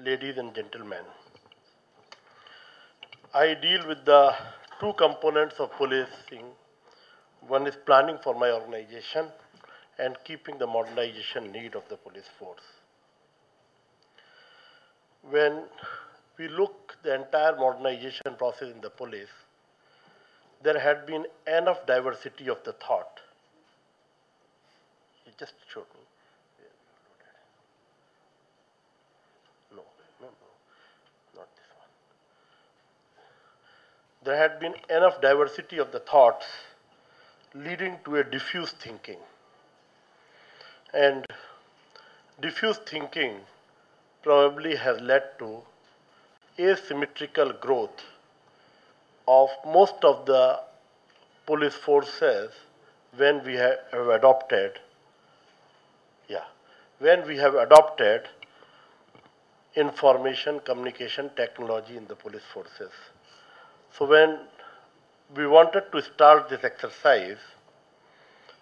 ladies and gentlemen. I deal with the two components of policing. One is planning for my organization and keeping the modernization need of the police force. When we look the entire modernization process in the police, there had been enough diversity of the thought. You just showed me. No, no, no, not this one. There had been enough diversity of the thoughts leading to a diffuse thinking. And diffuse thinking probably has led to asymmetrical growth of most of the police forces when we have adopted, yeah, when we have adopted information communication technology in the police forces. So when we wanted to start this exercise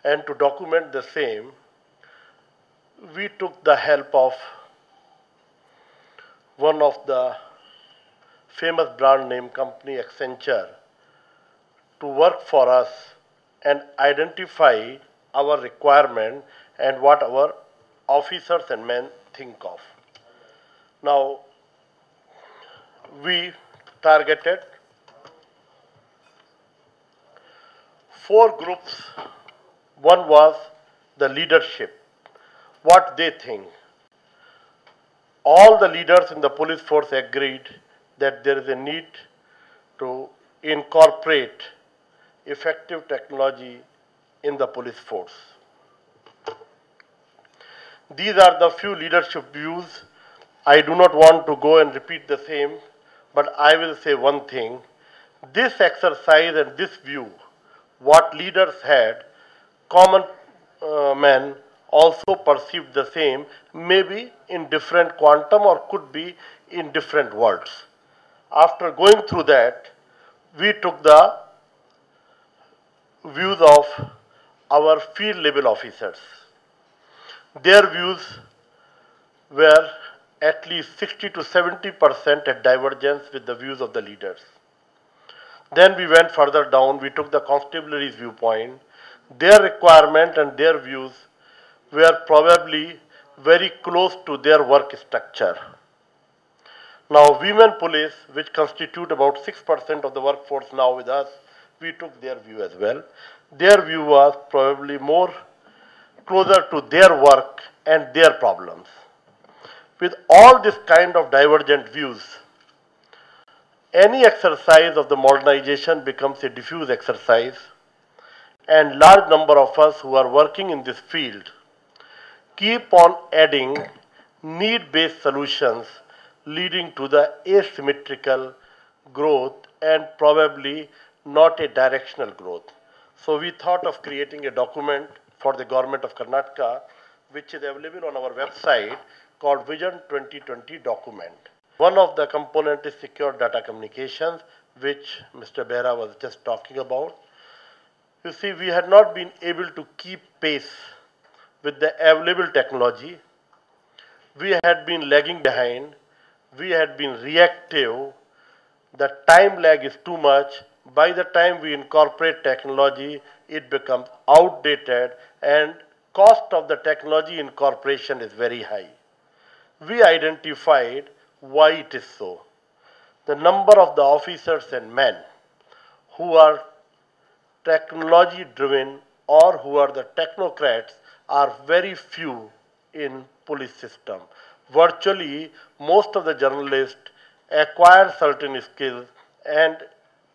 and to document the same, we took the help of one of the famous brand name company Accenture to work for us and identify our requirement and what our officers and men think of. Now, we targeted four groups. One was the leadership, what they think. All the leaders in the police force agreed that there is a need to incorporate effective technology in the police force. These are the few leadership views. I do not want to go and repeat the same, but I will say one thing. This exercise and this view, what leaders had, common men also perceived the same, maybe in different quantum or could be in different words. After going through that, we took the views of our field level officers. Their views were at least 60 to 70% at divergence with the views of the leaders. Then we went further down, we took the constabulary's viewpoint. Their requirement and their views were probably very close to their work structure. Now, women police, which constitute about 6% of the workforce now with us, we took their view as well. Their view was probably more closer to their work and their problems. With all this kind of divergent views, any exercise of the modernization becomes a diffuse exercise, and large number of us who are working in this field keep on adding need-based solutions leading to the asymmetrical growth and probably not a directional growth. So we thought of creating a document for the government of Karnataka, which is available on our website called Vision 2020 document. One of the components is secure data communications, which Mr. Behra was just talking about. You see, we had not been able to keep pace with the available technology. We had been lagging behind. We had been reactive. The time lag is too much. By the time we incorporate technology, it becomes outdated and cost of the technology incorporation is very high. We identified why it is so. The number of the officers and men who are technology driven or who are the technocrats are very few in police system. Virtually most of the journalists acquire certain skills and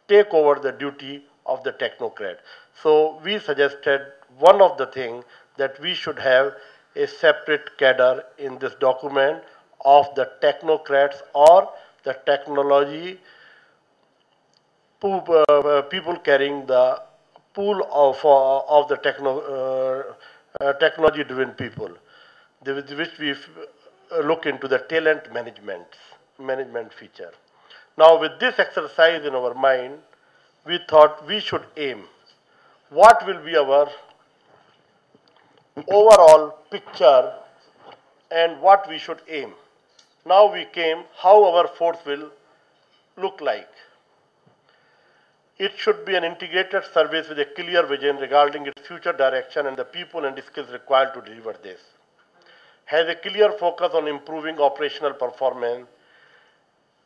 take over the duty of the technocrat. So we suggested one of the things that we should have a separate cadre in this document of the technocrats or the technology people carrying the pool of the technology driven people, which we look into the talent management feature. Now with this exercise in our mind, we thought we should aim what will be our overall picture and what we should aim. Now we came how our force will look like. It should be an integrated service with a clear vision regarding its future direction and the people and skills required to deliver this. Has a clear focus on improving operational performance,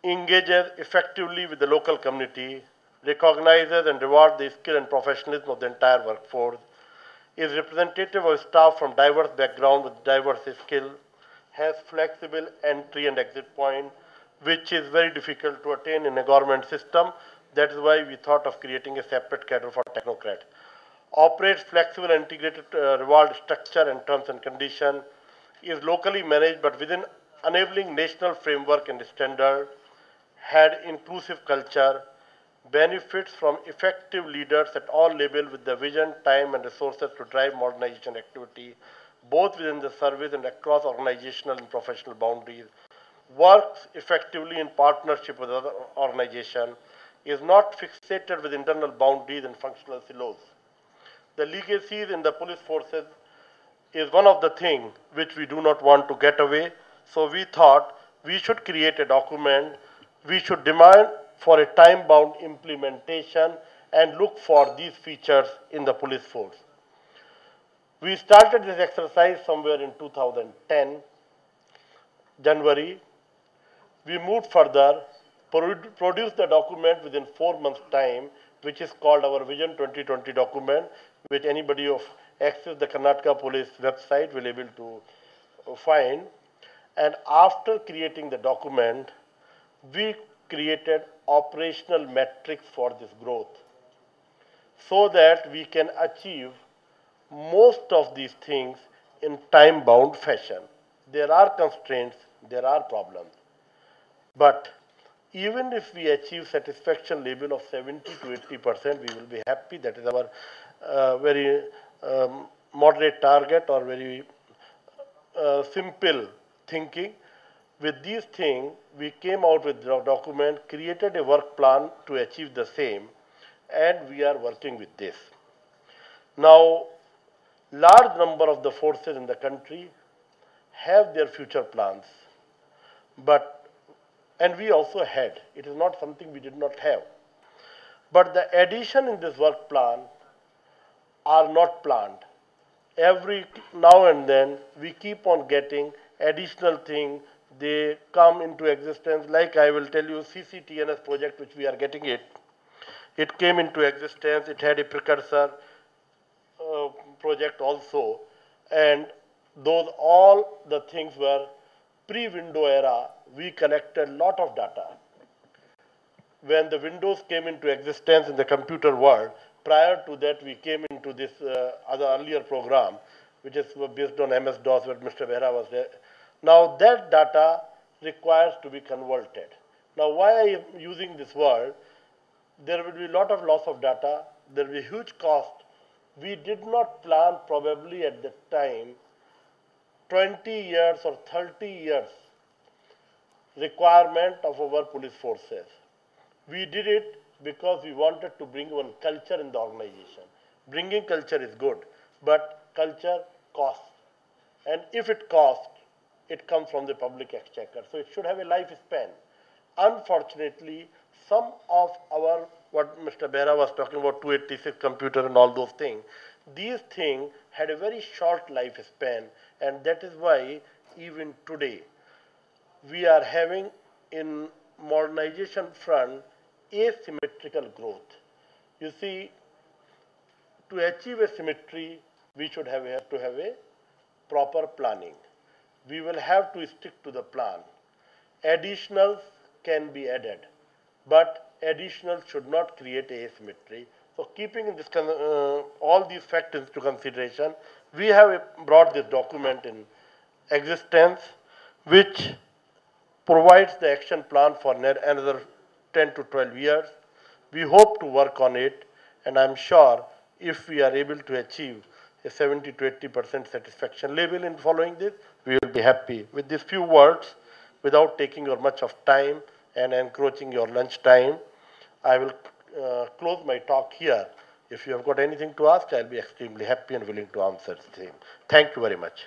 engages effectively with the local community, recognizes and rewards the skill and professionalism of the entire workforce, is representative of staff from diverse backgrounds with diverse skills, has flexible entry and exit point, which is very difficult to attain in a government system. That is why we thought of creating a separate cadre for technocrats. Operates flexible and integrated reward structure and terms and conditions, is locally managed but within enabling national framework and standard, had inclusive culture, benefits from effective leaders at all levels with the vision, time, and resources to drive modernization activity, both within the service and across organizational and professional boundaries, works effectively in partnership with other organizations, is not fixated with internal boundaries and functional silos. The legacies in the police forces is one of the things which we do not want to get away. So we thought we should create a document, we should demand for a time-bound implementation and look for these features in the police force. We started this exercise somewhere in 2010, January. We moved further, produced the document within 4 months' time, which is called our Vision 2020 document, which anybody of access the Karnataka Police website will able to find. And after creating the document, we created operational metrics for this growth so that we can achieve most of these things in time bound fashion. There are constraints, there are problems. But even if we achieve satisfaction level of 70 to 80%, we will be happy. That is our very moderate target or very simple thinking. With these things, we came out with a document, created a work plan to achieve the same, and we are working with this. Now, large number of the forces in the country have their future plans, but and we also had. It is not something we did not have. But the addition in this work plan are not planned. Every now and then we keep on getting additional things. They come into existence. Like I will tell you, CCTNS project, which we are getting it. It came into existence. It had a precursor project also, and those all the things were pre-window era. We collected lot of data. When the Windows came into existence in the computer world, prior to that we came into this other earlier program, which is based on MS-DOS, where Mr. Behra was there. Now that data requires to be converted. Now why I am using this word, there will be a lot of loss of data, there will be huge cost. We did not plan probably at that time 20 years or 30 years requirement of our police forces. We did it because we wanted to bring one culture in the organization. Bringing culture is good, but culture costs. And if it costs, it comes from the public exchequer. So it should have a lifespan. Unfortunately, some of our, what Mr. Behra was talking about, 286 computer and all those things, these things had a very short lifespan, and that is why even today we are having in modernization front asymmetrical growth. You see, to achieve a symmetry, we should have to have a proper planning. We will have to stick to the plan. Additionals can be added, but additional should not create asymmetry. So keeping in this, all these factors into consideration, we have brought this document in existence, which provides the action plan for another 10 to 12 years. We hope to work on it, and I'm sure if we are able to achieve a 70 to 80% satisfaction level in following this, we will be happy. With these few words, without taking your much of time and encroaching your lunch time, I will close my talk here. If you have got anything to ask, I'll be extremely happy and willing to answer the same. Thank you very much.